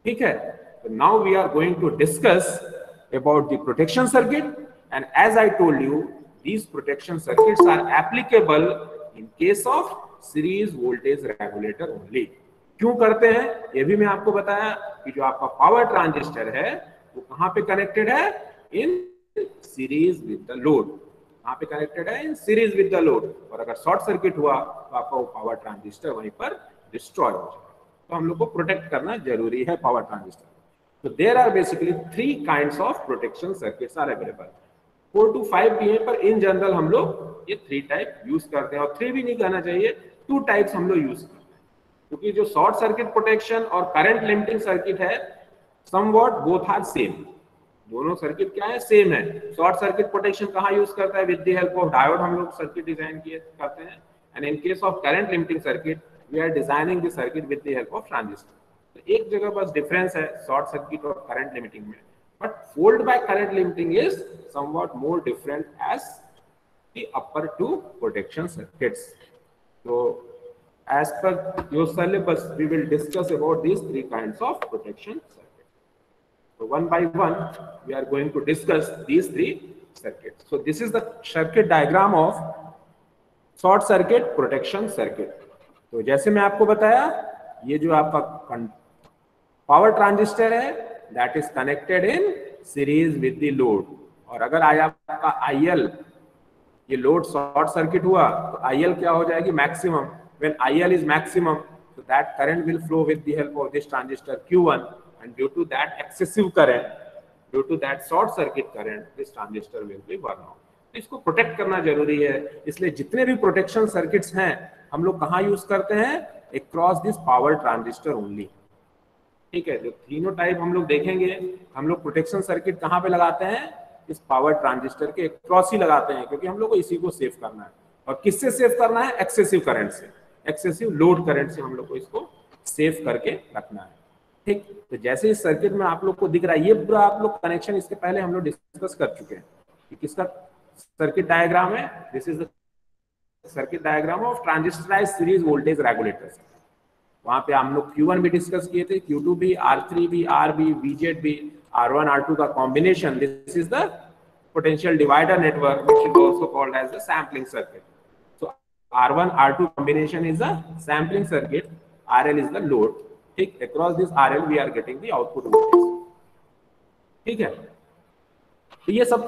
ठीक है, तो now we are going to discuss about the protection circuit, and as I told you, these protection circuits are applicable in case of series voltage regulator only. क्यों करते हैं ये भी मैं आपको बताया कि जो आपका पावर ट्रांजिस्टर है वो कहां पे कनेक्टेड है, in series with the load. कहां पे कनेक्टेड है, in series with the load, और अगर शॉर्ट सर्किट हुआ तो आपका वो पावर ट्रांजिस्टर वहीं पर डिस्ट्रॉय हो जाएगा। तो हम लोग को प्रोटेक्ट करना जरूरी है power transistor. So there are basically 3 kinds of protection circuits are available. 4 to 5 भी है, पर in general हम लोग ये 3 टाइप यूज करते हैं, और 3 भी नहीं कहना चाहिए, 2 टाइप्स हम लोग यूज करते हैं, क्योंकि जो शॉर्ट सर्किट प्रोटेक्शन और करंट लिमिटिंग सर्किट है somewhat both are same। दोनों सर्किट क्या है, सेम है। शॉर्ट सर्किट प्रोटेक्शन कहाँ यूज करता है, with the help of diode हम लोग सर्किट डिजाइन किए करते हैं, and in case of current limiting circuit we are designing the circuit with the help of transistor. तो एक जगह बस डिफरेंस है शॉर्ट सर्किट और करंट लिमिटिंग में, but fold by current limiting is somewhat more different as the upper two protection circuits. तो as per your syllabus we will discuss about these 3 kinds of protection circuits. So one by one we are going to discuss these 3 circuits. So this is the circuit diagram of short circuit protection circuit. तो जैसे मैं आपको बताया, ये जो आपका power transistor है that is connected in series with the load, और अगर आपका IL ये लोड शॉर्ट सर्किट हुआ तो IL क्या हो जाएगी, maximum. When IL is maximum so that current will flow with the help of this transistor Q1, and due to that excessive current, due to that short circuit current, this transistor will be burn out. तो इसको protect करना जरूरी है, इसलिए जितने भी protection circuits हैं हम लोग कहाँ यूज करते हैं, across this power transistor only. ठीक है, जो तीनों टाइप हम लोग देखेंगे, हम लोग प्रोटेक्शन सर्किट कहाँ पे लगाते हैं, इस पावर ट्रांजिस्टर के अक्रॉस ही लगाते हैं, क्योंकि हम लोग को इसी को सेव करना है। और किससे सेव करना है, एक्सेसिव करंट से, एक्सेसिव लोड करंट से हम लोग को इसको सेव करके रखना है। ठीक, तो जैसे इस सर्किट में आप लोग को दिख रहा है, ये पूरा आप लोग कनेक्शन इसके पहले हम लोग डिस्कस कर चुके हैं कि किसका सर्किट डायग्राम है। This is the circuit diagram of transistorized series voltage regulator. वहां पे हम लोग Q1 भी डिस्कस किए थे, Q2 भी, R3 भी, RB, VZ भी, R1 R2 का combination. This is the potential divider network which is also called as the sampling circuit. So R1 R2 combination is the sampling circuit, RL is the load. ठीक, across this RL we are getting the output voltage। ठीक है, तो ये सब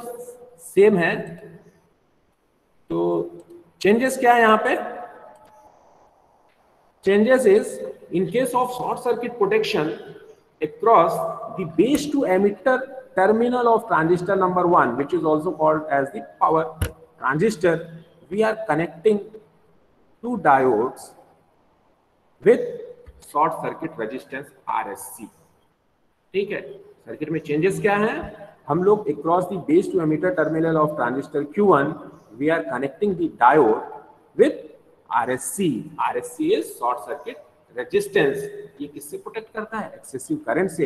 same है। तो changes क्या है यहाँ पे, changes is in case of short circuit protection across the base to emitter terminal of transistor number 1, which is also called as the power transistor, we are connecting 2 diodes with short circuit resistance RSC। ठीक है, circuit में changes क्या है, हम लोग across the base to emitter terminal of transistor Q1 we are connecting the diode with RSC। RSC is short circuit resistance। ये किससे protect करता है, एक्सेसिव करंट से।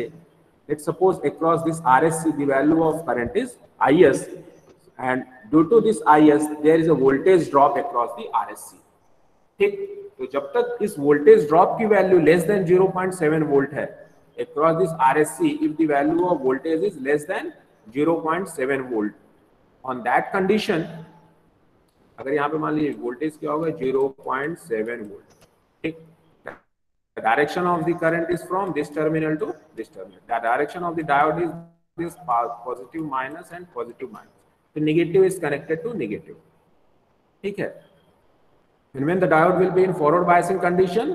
Let's suppose across this RSC the value of current is IS, and due to this IS there is a voltage drop across the RSC। ठीक, तो जब तक इस वोल्टेज ड्रॉप की वैल्यू लेस देन 0.7 वोल्ट है across this RSC, if the value of voltage is less than 0.7 volt, on that condition, अगर यहाँ पे मान लीजिए वोल्टेज क्या होगा 0.7 वोल्ट। ठीक, the direction of the current is from this terminal to this terminal, the direction of the diode is this positive minus and positive minus, the negative is connected to negative। ठीक है, and when the diode will be in forward biasing condition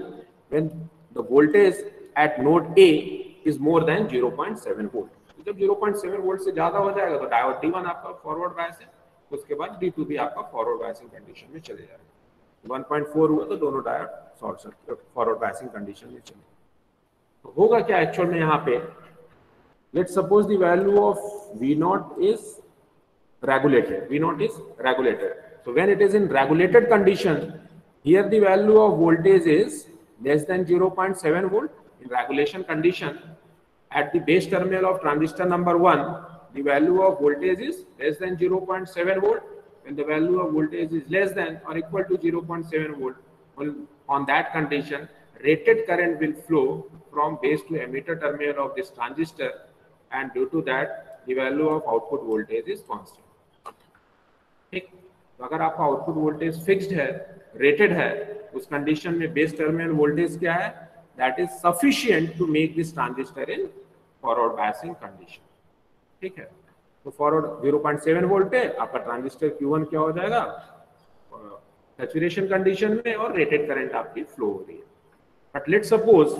when the voltage at node A is more than 0.7 volt। जब 0.7 volt से ज्यादा हो जाएगा तो diode D1 आपका forward bias है, उसके बाद D2 भी आपका फॉरवर्ड बायसिंग कंडीशन में चले जाएगा। 1.4 हुआ तो दोनों diode short circuit forward biasing condition में चले। तो होगा क्या एक्चुअल में यहाँ पे, let's suppose the value of V0 is regulated, V0 is regulated, so when it is in regulated condition, here the value of voltage is less than 0.7 volt in regulation condition। at the base terminal of transistor number 1 the value of voltage is less than 0.7 volt, when the value of voltage is less than or equal to 0.7 volt, on that condition rated current will flow from base to emitter terminal of this transistor, and due to that the value of output voltage is constant. ठीक, तो अगर आपका output voltage fixed है, rated है, उस condition में base terminal voltage क्या है, that is sufficient to make this transistor in forward biasing condition. ठीक है, तो फॉरवर्ड 0.7 वोल्ट पे आपका ट्रांजिस्टर Q1 क्या हो जाएगा, सैचुरेशन कंडीशन में, और रेटेड करंट आपकी फ्लो हो रही है. But let's suppose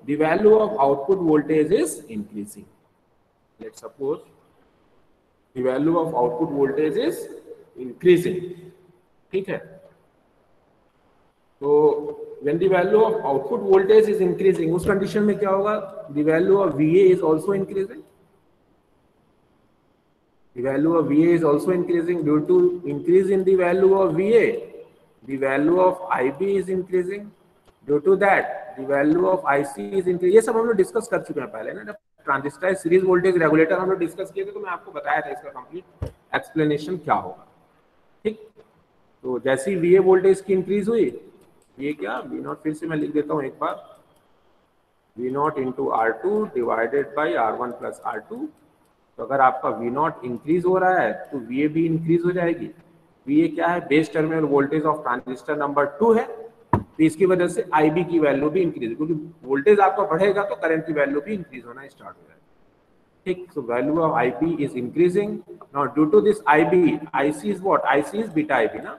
the value of output voltage is increasing. Let's suppose the value of output voltage is increasing. ठीक है, तो when the value of output voltage is increasing, उस कंडीशन में क्या होगा, the value of VA is also increasing. The value of VA is also increasing. Due to increase in the value of VA, the value of IB is increasing. Due to that, the value of IC is increasing. ये सब हम लोग discuss कर चुके हैं पहले ना, जब ट्रांजिस्टर सीरीज वोल्टेज रेगुलेटर हम लोग डिस्कस किए थे, तो मैं आपको बताया था इसका कंप्लीट एक्सप्लेनेशन क्या होगा. ठीक, तो जैसी VA वोल्टेज की इंक्रीज हुई, ये क्या V0, फिर से मैं लिख देता हूँ एक बार, V0 into R2 divided by R1 plus R2. तो अगर आपका V0 इंक्रीज हो रहा है तो VA भी इंक्रीज हो जाएगी. VA क्या है, base terminal voltage of transistor number 2 है, तो इसकी वजह से IB की वैल्यू भी इंक्रीज, क्योंकि वोल्टेज आपका बढ़ेगा तो करंट की वैल्यू भी इंक्रीज होना स्टार्ट हो जाएगा. ठीक, so value of IB is increasing. Now due to this IB, IC is what, IC is beta IB ना,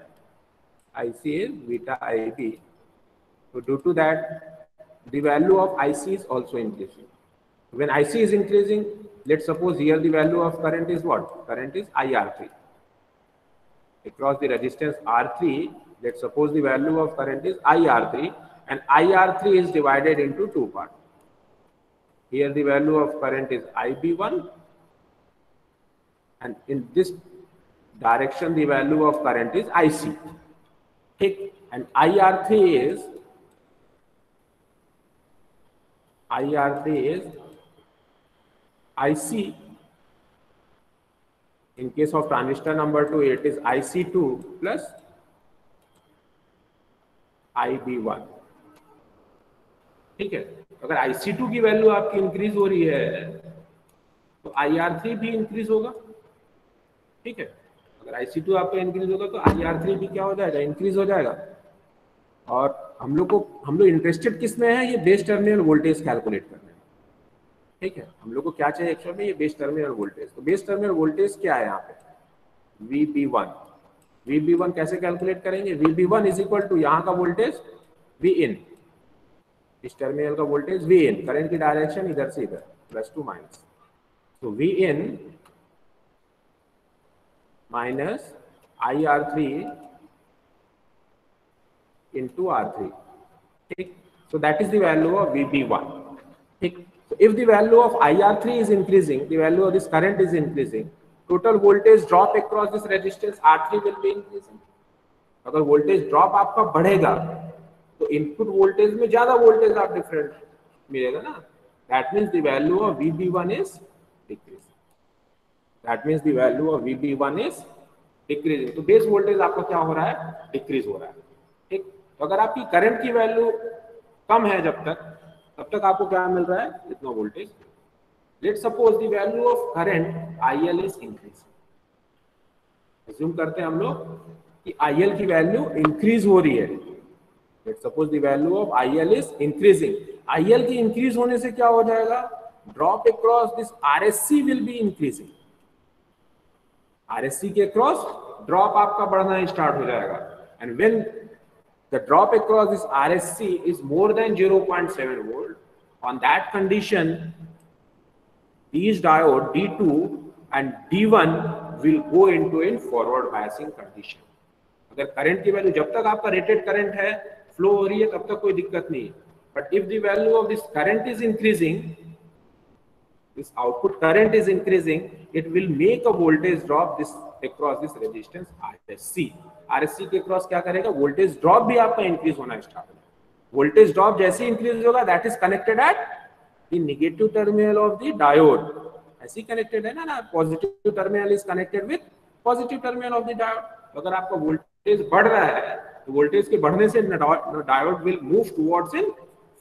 IC is beta IB. So due to that, the value of IC is also increasing. When IC is increasing, let's suppose here the value of current is what? Current is IR3. Across the resistance R3, let's suppose the value of current is IR3, and IR3 is divided into two parts. Here the value of current is IB1, and in this direction the value of current is IC. Okay. And IR3 is IC. In case of transistor number 2, it is IC2 plus IB1. ठीक है, अगर IC2 की value आपकी increase हो रही है तो IR3 भी इंक्रीज होगा. ठीक है, अगर IC2 आपका इंक्रीज होगा तो IR3 भी क्या हो जाएगा, इंक्रीज हो जाएगा. और हम लोग इंटरेस्टेड किस में है, ये बेस टर्मिनल वोल्टेज कैलकुलेट करने में. ठीक है, हम लोग को क्या चाहिए एक्चुअल में, ये बेस टर्मिनल वोल्टेज. तो बेस टर्मिनल वोल्टेज क्या है यहाँ पे, VB1. VB1 कैसे कैलकुलेट करेंगे, VB1 इज इक्वल टू यहाँ का वोल्टेज Vin, इस टर्मिनल का वोल्टेज Vin, करंट की डायरेक्शन इधर से इधर, प्लस टू माइनस. तो Vin minus IR3 into R3. ठीक, so that is the value of VB1. ठीक, so if the value of IR3 is increasing, the value of this current is increasing, total voltage drop across this resistance R3 will be increasing. अगर voltage drop आपका बढ़ेगा तो input voltage में ज्यादा voltage आप different मिलेगा ना. That means the value of VB1 is decreasing. That means the value of VB1 is decreasing. तो बेस वोल्टेज आपका क्या हो रहा है, डिक्रीज हो रहा है. ठीक, तो अगर आपकी करंट की वैल्यू कम है तब तक आपको क्या मिल रहा है, इतना voltage. Let's suppose the value of current IL is increase. Assume करते हैं हम लोग कि IL की वैल्यू इंक्रीज हो रही है. Let's suppose the value of IL is increasing. IL की इंक्रीज होने से क्या हो जाएगा, drop across this RSC will be increasing. RSC के क्रॉस ड्रॉप आपका बढ़ना स्टार्ट हो जाएगा. And when the drop across this RSC is more than 0.7 volt, on that condition these diode D2 and D1 will go into in forward biasing condition. अगर current की value, जब तक आपका rated current है, flow हो रही है, तब तक कोई दिक्कत नहीं है. But if the value of this current is increasing, this output current is increasing, it will make a voltage drop this across this resistance RSC. RSC के क्रॉस क्या करेगा, वोल्टेज ड्रॉप भी आपका इंक्रीज होना स्टार्ट होगा. Voltage drop जैसे increase होगा, that is connected at the negative terminal of the diode. ऐसे कनेक्टेड है ना, positive terminal is connected with positive terminal of the diode. अगर आपका वोल्टेज बढ़ रहा है तो वोल्टेज के बढ़ने से diode will move towards in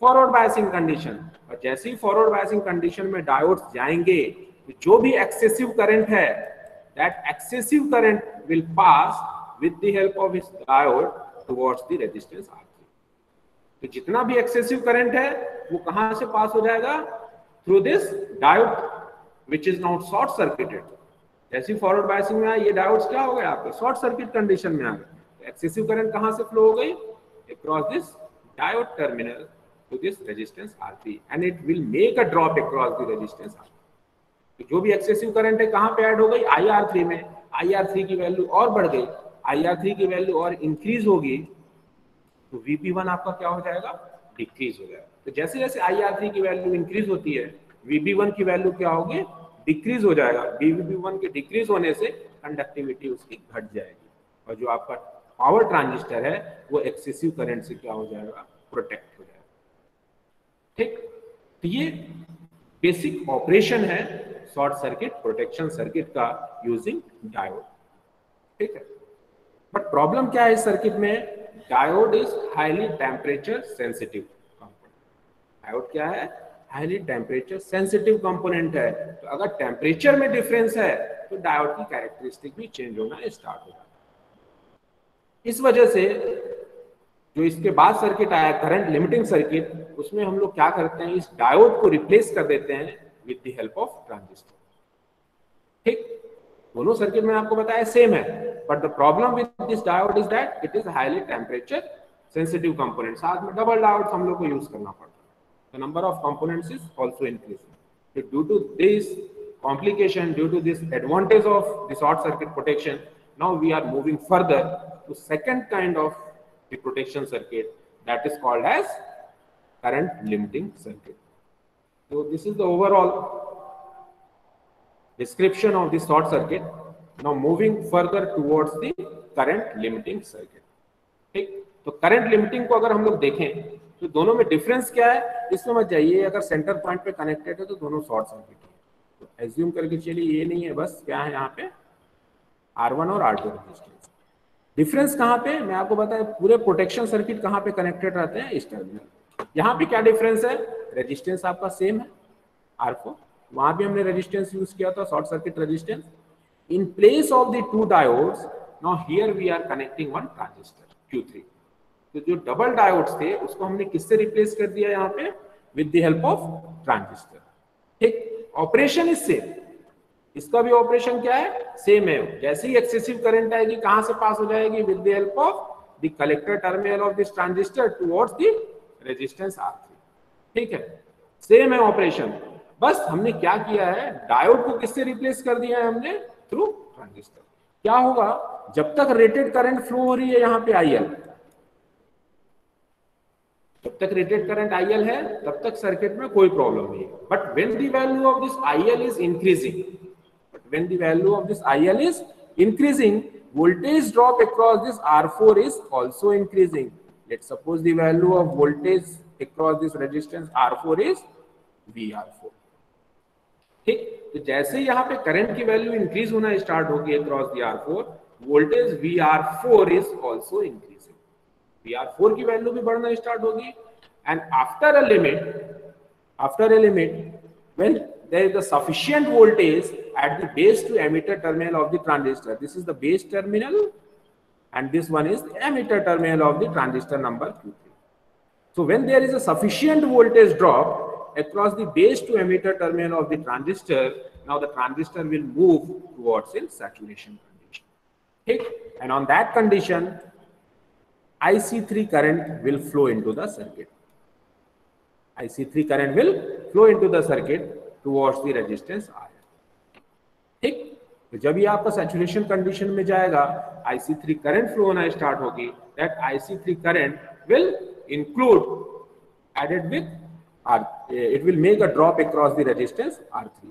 forward biasing condition. और जैसे ही फॉरवर्ड बायसिंग कंडीशन में डायोड्स जाएंगे तो जो भी एक्सेसिव करंट है, that excessive current will pass with the help of this diode towards the resistance R3। तो जितना भी एक्सेसिव करंट है वो कहां से पास हो जाएगा? Through this diode which is not short circuited. जैसे फॉरवर्ड बायसिंग में आया, ये डायोड्स क्या हो गए आपके? शॉर्ट सर्किट कंडीशन में आ गए। एक्सेसिव करंट कहां से फ्लो हो गई? Across this diode terminal to this resistance R3 and it will make a drop across the resistance R3। तो जो भी एक्सेसिव करंट है कहां पे ऐड हो गई? IR3 में। IR3 की वैल्यू और बढ़ गई, IR3 की वैल्यू और इंक्रीज होगी तो VB1 आपका क्या हो जाएगा? डिक्रीज हो जाएगा। तो जैसे जैसे IR3 की वैल्यू इंक्रीज होती है, VB1 की वैल्यू क्या होगी? डिक्रीज हो जाएगा। VB1 के डिक्रीज होने से कंडक्टिविटी उसकी घट जाएगी और जो आपका पावर ट्रांजिस्टर है वो एक्सेसिव करंट से क्या हो जाएगा? प्रोटेक्ट हो जाएगा। ठीक, तो ये बेसिक ऑपरेशन है शॉर्ट सर्किट प्रोटेक्शन सर्किट का यूजिंग डायोड। ठीक है, बट प्रॉब्लम क्या है इस सर्किट में? Diode is highly temperature sensitive component. Diode क्या है? हाईली टेम्परेचर सेंसिटिव कंपोनेंट है। तो अगर टेम्परेचर में डिफरेंस है तो डायोड की कैरेक्टरिस्टिक भी चेंज होना स्टार्ट हो जाता है। इस वजह से जो इसके बाद सर्किट आया करंट लिमिटिंग सर्किट, उसमें हम लोग क्या करते हैं? इस डायोड को रिप्लेस कर देते हैं with the help of transistor. ठीक, दोनों सर्किट में आपको बताया सेम है, but the problem with this diode is that it is highly temperature sensitive component. साथ में डबल डायोड हम लोग को यूज करना पड़ता है। The number of components is also increasing. Due to this complication, due to this advantage of the short circuit protection, now we are moving further to second kind of the protection circuit, that is called as current limiting circuit. So this is the overall description of the short circuit. Now moving further towards the current limiting circuit. ठीक, तो current limiting को अगर हम लोग देखें तो दोनों में डिफरेंस क्या है इसमें मत जाइए। अगर सेंटर पॉइंट पे कनेक्टेड है तो दोनों शॉर्ट सर्किट है। तो एज्यूम करके चलिए ये नहीं है, बस क्या है यहाँ पे R1 और R2 रेजिस्टेंस। डिफरेंस कहाँ पे? मैं आपको बताया पूरे प्रोटेक्शन सर्किट कहाँ पे कनेक्टेड रहते हैं? इस टर्मिनल। यहाँ पे क्या डिफरेंस है? रेजिस्टेंस आपका सेम है R4, वहां भी हमने रेजिस्टेंस यूज किया था short circuit resistance. In place of the two diodes now here we are connecting one transistor Q3। तो जो डबल डायोड्स थे उसको हमने किससे रिप्लेस कर दिया? यहाँ पे with the help of transistor. ठीक, ऑपरेशन इज सेम, इसका भी ऑपरेशन क्या है? सेम है। जैसे ही एक्सेसिव करंट आएगी कहां से पास हो जाएगी? With the help of the collector terminal of this transistor towards the resistance R3। ठीक है, सेम है ऑपरेशन, बस हमने क्या किया है? डायोड को किससे रिप्लेस कर दिया है हमने? Through transistor. क्या होगा? जब तक रेटेड करंट फ्लो हो रही है यहाँ पे IL, जब तक रेटेड करंट IL है तब तक सर्किट में कोई प्रॉब्लम नहीं है। But when the value of this IL is increasing, when the value of this IL is increasing, voltage drop across this R4 is also increasing. Let's suppose the value of voltage across this resistance R4 is VR4। ठीक, तो जैसे यहाँ पे current की value increase होना start होगी across the R4, voltage VR4 is also increasing. VR4 की value भी बढ़ना स्टार्ट होगी and after a limit when there is a sufficient voltage at the base to emitter terminal of the transistor, this is the base terminal and this one is the emitter terminal of the transistor number Q3. So when there is a sufficient voltage drop across the base to emitter terminal of the transistor, now the transistor will move towards its saturation condition. Okay? And on that condition IC3 current will flow into the circuit. IC3 current will flow into the circuit towards the resistance R। ठीक, तो जब ये आपका saturation condition में जाएगा IC3 current flow होना start होगी। That IC3 current will include added with R, it will make a drop across the resistance R3।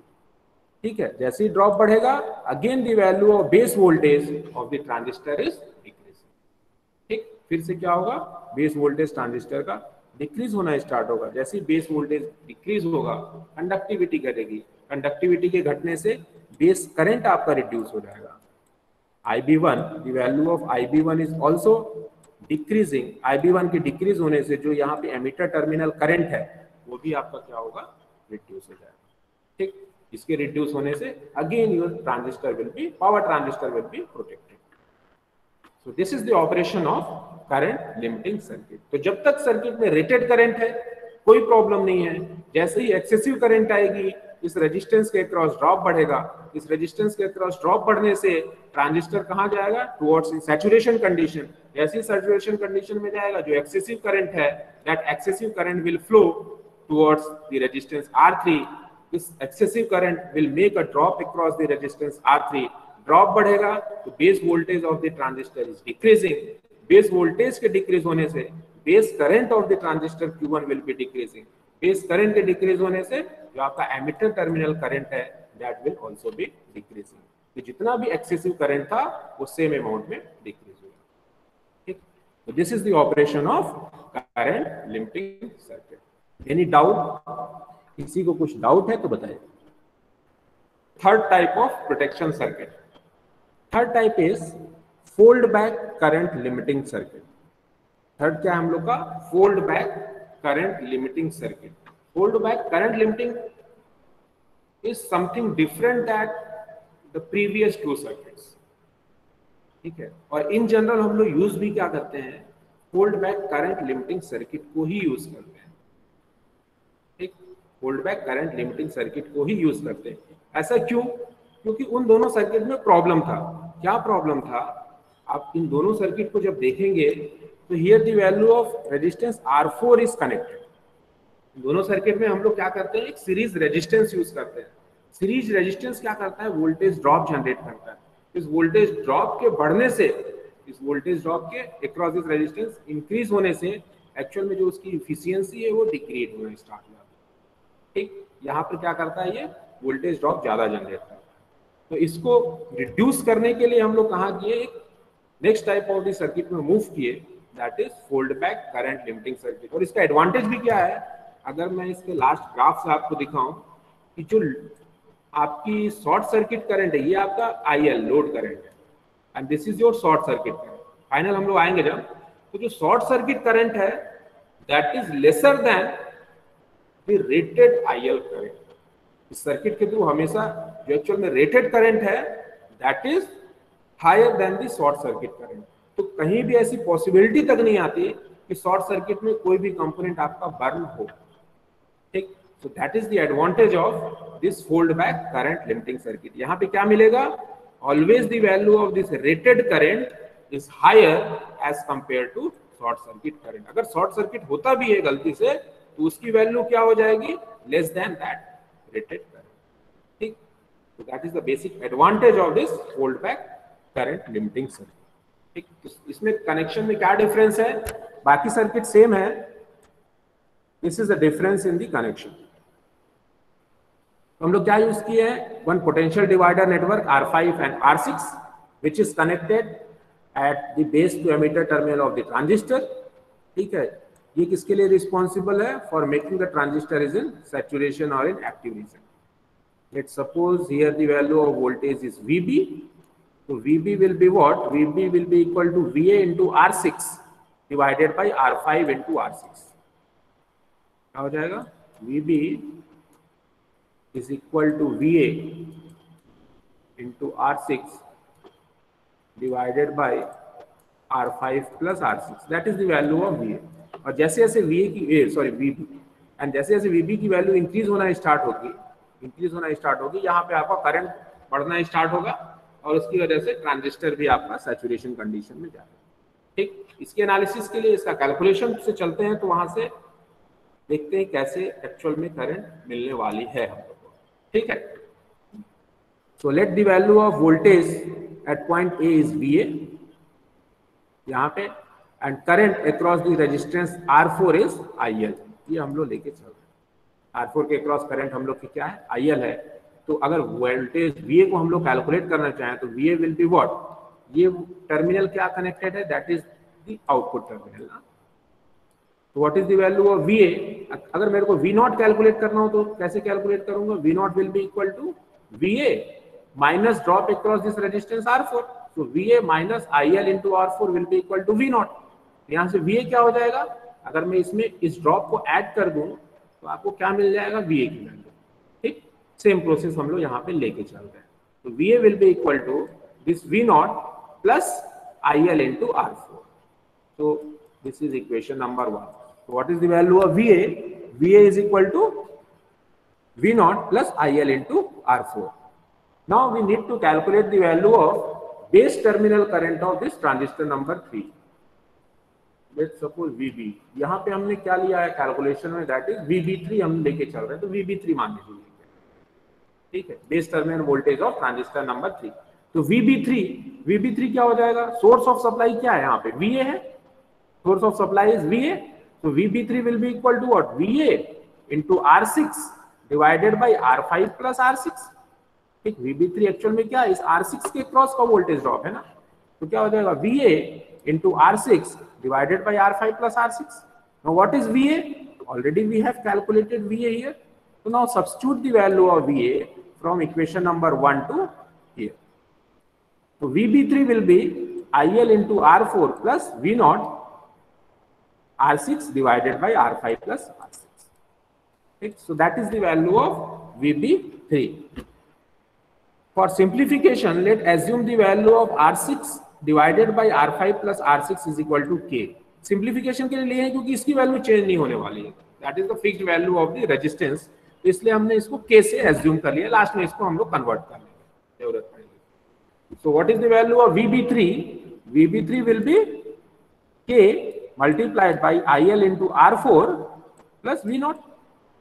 ठीक है, जैसे ही ड्रॉप बढ़ेगा again the value of base voltage of the transistor is decreasing. ठीक, फिर से क्या होगा? बेस वोल्टेज ट्रांजिस्टर का डिक्रीज होना स्टार्ट होगा। जैसे ही बेस वोल्टेज डिक्रीज होगा कंडक्टिविटी घटेगी, कंडक्टिविटी के घटने से बेस करंट आपका रिड्यूस हो जाएगा। IB1, the value of IB1 is also decreasing, IB1 के डिक्रीज होने से जो यहाँ पे एमिटर टर्मिनल करंट है वो भी आपका क्या होगा, रिड्यूस हो जाएगा। ठीक, इसके रिड्यूस होने से again your transistor will be, power transistor will be protected. So this is the operation of current limiting circuit. तो जब तक सर्किट में रेटेड करंट है कोई प्रॉब्लम नहीं है, जैसे ही एक्सेसिव करंट आएगी इस रेजिस्टेंस के अक्रॉस ड्रॉप बढ़ेगा, इस रेजिस्टेंस के अक्रॉस ड्रॉप बढ़ने से ट्रांजिस्टर कहां जाएगा, टुवर्ड्स सैचुरेशन कंडीशन। जैसे सैचुरेशन कंडीशन में जाएगा जो एक्सेसिव करंट है that excessive current will flow towards the resistance R3। this excessive current will make a drop across the resistance R3. Drop बढ़ेगा तो base voltage of the transistor is decreasing, base voltage के decrease होने से base current of the transistor Q1 will be decreasing, base current के decrease होने से जो आपका एमिटर टर्मिनल करंट है that will also be decreasing. तो जितना भी एक्सेसिव करंट था वो सेम अमाउंट में डिक्रीज होगा। ठीक, तो this is the operation of current limiting circuit. Any doubt, किसी को कुछ डाउट है तो बताइए। Third type of protection circuit, third type is fold back current limiting circuit. Third क्या है हम लोग का, fold back current limiting circuit. Fold back current limiting is something different that the previous two circuits. ठीक है, और in general हम लोग यूज भी क्या करते हैं, fold back current limiting circuit को ही यूज करते हैं। ठीक, fold back current limiting circuit को ही यूज करते हैं। ऐसा क्यों, क्योंकि उन दोनों सर्किट में प्रॉब्लम था। क्या प्रॉब्लम था, आप इन दोनों सर्किट को जब देखेंगे तो here the value of resistance R4 is connected. दोनों सर्किट में हम लोग क्या करते हैं, एक सीरीज रेजिस्टेंस यूज करते हैं। सीरीज रेजिस्टेंस क्या करता है, वोल्टेज ड्रॉप जनरेट करता है। इस वोल्टेज ड्रॉप के बढ़ने से, इस वोल्टेज ड्रॉप के अक्रॉस दिस रेजिस्टेंस इंक्रीज होने से एक्चुअल में जो उसकी इफिशियंसी है वो डिक्रीज होना स्टार्ट हो जाती है। ठीक, यहाँ पर क्या करता है, ये वोल्टेज ड्रॉप ज्यादा जनरेट करता है। तो इसको रिड्यूस करने के लिए हम लोग कहाँ किए, एक next type of the circuit में मूव किए, that is fold back current limiting circuit. और इसका एडवांटेज भी क्या है, अगर मैं इसके लास्ट ग्राफ से आपको दिखाऊं कि जो आपकी शॉर्ट सर्किट करंट है ये आपका IL लोड करंट है and this is your short circuit current. Final हम लोग आएंगे जब, तो जो शॉर्ट सर्किट करंट है that is lesser than the rated IL current. इस सर्किट के थ्रू हमेशा जो एक्चुअल में रेटेड करंट है that is higher than the short circuit current. तो कहीं भी ऐसी पॉसिबिलिटी तक नहीं आती कि शॉर्ट सर्किट में कोई भी कंपोनेंट आपका बर्न हो। ठीक, so that is the advantage of this fold back current limiting circuit। यहाँ पे क्या मिलेगा, always the value of this rated current is higher as compared to short circuit current। अगर short circuit होता भी है गलती से तो उसकी वैल्यू क्या हो जाएगी, less than that rated current। ठीक, so that is the basic advantage of this fold back current limiting circuit। ठीक, तो इसमें कनेक्शन में क्या डिफरेंस है, बाकी सर्किट सेम है, this is the difference in the connection. हम लोग क्या यूज किए हैं, one potential divider network R5 and R6 which is connected at the base to emitter terminal of the transistor. ठीक है, ये किसके लिए रिस्पॉन्सिबल है, for making the transistor is in saturation और in active region. Let's suppose here the value of voltage is VB, तो VB will be what, VB will be equal to VA into R6 divided by R5 into R6। क्या हो जाएगा, VB is equal to VA into R6 divided by R5 plus R6, that is the value of VA। और जैसे जैसे VA की VB and जैसे जैसे VB की वैल्यू इंक्रीज होना स्टार्ट होगी, यहाँ पे आपका करंट बढ़ना स्टार्ट होगा और उसकी वजह से ट्रांजिस्टर भी आपका सैचुरेशन कंडीशन में जाएगा। ठीक, इसके एनालिसिस के लिए इसका कैलकुलेशन से चलते हैं, तो वहां से देखते हैं कैसे एक्चुअल में करंट मिलने वाली है हम लोग को। ठीक है, so let the value of voltage at point A is VA यहाँ पे, and current across the resistance R4 is IL। ये हम लोग लेके चल रहे हैं, R4 के अक्रॉस करंट हम लोग की क्या है, IL है। तो अगर वोल्टेज VA को हम लोग कैलकुलेट करना चाहें तो VA विल बी व्हाट, ये टर्मिनल क्या कनेक्टेड है, that is the output terminal ना। तो what is the value of VA, अगर मेरे को V0 कैलकुलेट करना हो तो कैसे कैलकुलेट करूंगा, V0 will be equal to VA minus drop across this resistance R4। तो VA minus IL into R4 will be equal to V0। यहाँ से VA क्या हो जाएगा, अगर मैं इसमें इस ड्रॉप को ऐड कर दूं तो आपको क्या मिल जाएगा, VA की वैल्यू। ठीक, सेम प्रोसेस हम लोग यहाँ पे लेके चल रहे हैं। तो VA will be equal to this V0 plus IL into R4. So this is equation number 1. So what is the value of VA? VA is equal to V0 plus IL into R4. Now we need to calculate the value of base terminal current of this transistor number 3. Let's suppose VB. यहाँ पे हमने क्या लिया है calculation में, that is VB3 हम लेके चल रहे हैं, तो VB3 मान लीजिए। ठीक है, base terminal voltage of transistor number 3। तो VB3 क्या हो जाएगा, सोर्स ऑफ सप्लाई क्या है यहाँ पे, VA है, source of supply is VA। तो VB3 will be equal to what, VA into R6 divided by R5 plus R6। ठीक, VB3 एक्चुअल में क्या है, इस R6 के क्रॉस का वोल्टेज ड्रॉप है ना, तो क्या हो जाएगा VA into R6 divided by R5 plus R6. Now what is VA? Already we have calculated VA here. So now substitute the value of VA from equation number 1 to here. So VB3 will be IL into R4 plus V0 R6 divided by R5 plus R6. Okay, so that is the value of VB3. For simplification, let assume the value of R6 divided by R5 plus R6 is equal to K. Simplification के लिए लिए हैं क्योंकि इसकी value change नहीं होने वाली है, that is the fixed value of the resistance, इसलिए हमने इसको K से एज्यूम कर लिया, लास्ट में इसको हम लोग कन्वर्ट कर लेंगे जरूरत पड़ेगी। So what is the value of VB3? VB3 will B K multiplied by IL into R4 plus V0,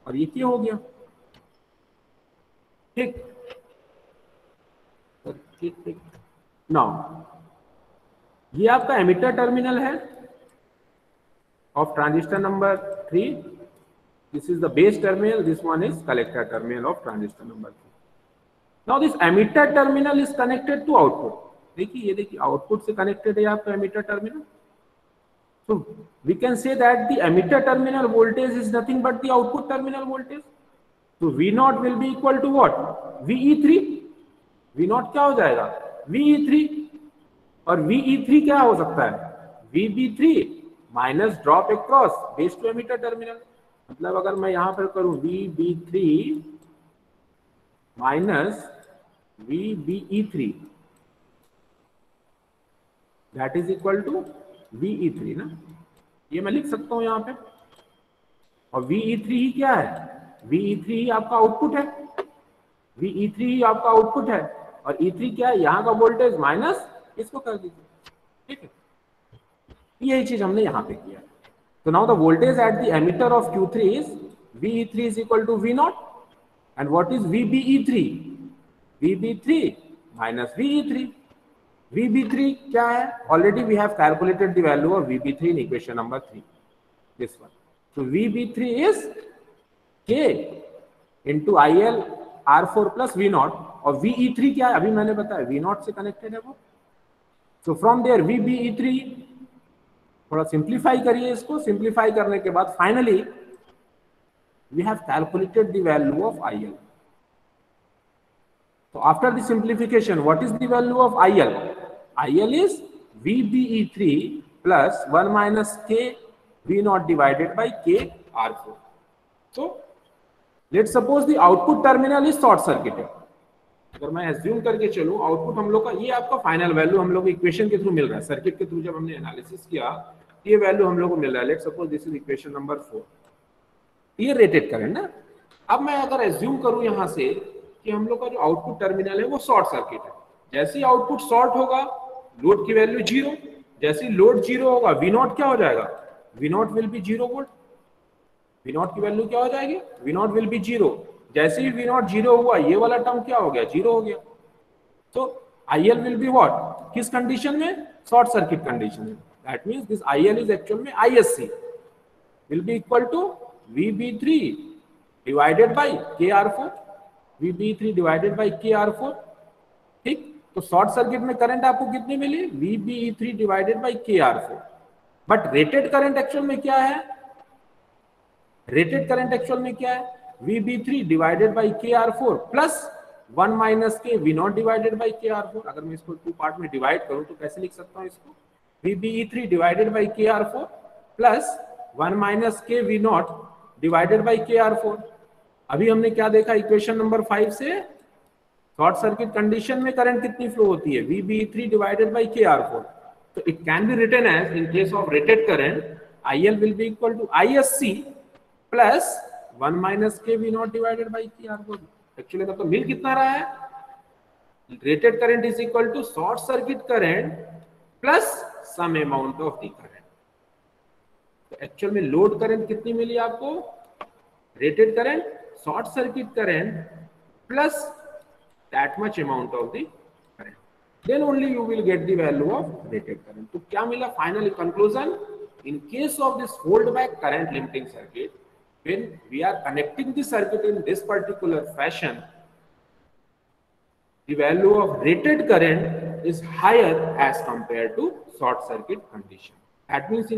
और ये K हो गया। ठीक ठीक ठीक। नाउ ये आपका एमिटर टर्मिनल है of transistor number 3, this is the base terminal, this one is collector terminal of transistor number 3। Now this emitter terminal is connected to output. देखिए, ये देखिए आउटपुट से कनेक्टेड है आपका emitter terminal. So we can say that the emitter terminal voltage is nothing but the output terminal voltage. तो V0 will be equal to what, VE3। V0 क्या हो जाएगा, VE3, और VE3 क्या हो सकता है, VB3 minus drop across base to emitter terminal. मतलब अगर मैं यहां पर करूं VB3 minus VBE3, that is equal to VE3 ना, ये मैं लिख सकता हूं यहां पे। और VE3 ही क्या है, VE3 ही आपका आउटपुट है, VE3 ही आपका आउटपुट है, और E3 क्या है, यहाँ का वोल्टेज माइनस इसको कर दीजिए। ठीक है, यही चीज हमने यहाँ पे किया। तो now the voltage at the emitter of Q3 is VE3 is equal to V0, and what is VBE3? VB3 minus VE3। VB3 क्या है, already we have calculated the value of VB3 in equation number 3, this one. So VB3 is K into IL R4 plus V0, और VE3 क्या है, अभी मैंने बताया V0 से connected है वो। So from there VBE3, थोड़ा सिंप्लीफाई करिए इसको, सिंप्लीफाई करने के बाद finally we have calculated the value of IL. So after the simplification, what is the value of IL? IL is VBE3 plus 1 minus K V0 divided by K R4. So let's suppose the output terminal is short circuited. अगर मैं assume करके चलूं output हम लोग का, ये आपका final value हम लोग इक्वेशन के थ्रू मिल रहा है, सर्किट के थ्रू जब हमने एनालिसिस किया ये वैल्यू हम लोग को मिल रहा है। Let's suppose this is equation number 4, ये रेटेड करंट ना। अब मैं अगर एज्यूम करूं यहां से कि हम लोग का जो आउटपुट टर्मिनल है वो शॉर्ट सर्किट है, जैसे ही आउटपुट शॉर्ट होगा लोड की वैल्यू 0, जैसे ही लोड 0 होगा V0 क्या हो जाएगा, V0 will B 0 volt. V0 की वैल्यू क्या हो जाएगी, V0 विल बी 0। जैसे ही V0 0 हुआ ये वाला टर्म क्या हो गया, 0 हो गया। तो IL विल बी व्हाट, किस कंडीशन में, शॉर्ट सर्किट कंडीशन में। That means this IL is actual में ISC will be equal to VB3 divided by KR4, VB3 divided by KR4। ठीक, तो शॉर्ट सर्किट में करंट आपको कितनी मिली, VBE3 divided by KR4। But rated current actual में क्या है, रेटेड करंट एक्चुअल में क्या है, VB3 divided by KR4 plus 1 minus K V0 divided by KR4। अगर मैं इसको 2 पार्ट में डिवाइड करूं तो कैसे लिख सकता हूं इसको, VBE3 divided by KR4 plus 1 minus KV0 divided by KR4. अभी हमने क्या देखा इक्वेशन नंबर 5 से, शॉर्ट सर्किट कंडीशन में करंट कितनी फ्लो होती है, VBE3 divided by KR4. So it can be written as, in case of rated current, IL will be equal to ISC plus 1 minus KV0 divided by KR4. Actually तो मिल कितना रहा है, rated current is equal to short circuit current plus some amount of the current. तो actual में load current कितनी मिली आपको, rated current, short circuit current plus that much amount of the current, then only you will get the value of rated current. तो क्या मिला finally conclusion, in case of this fold back current limiting circuit, when we are connecting the circuit in this particular fashion, the value of rated current is higher as compared to short circuit condition. That means in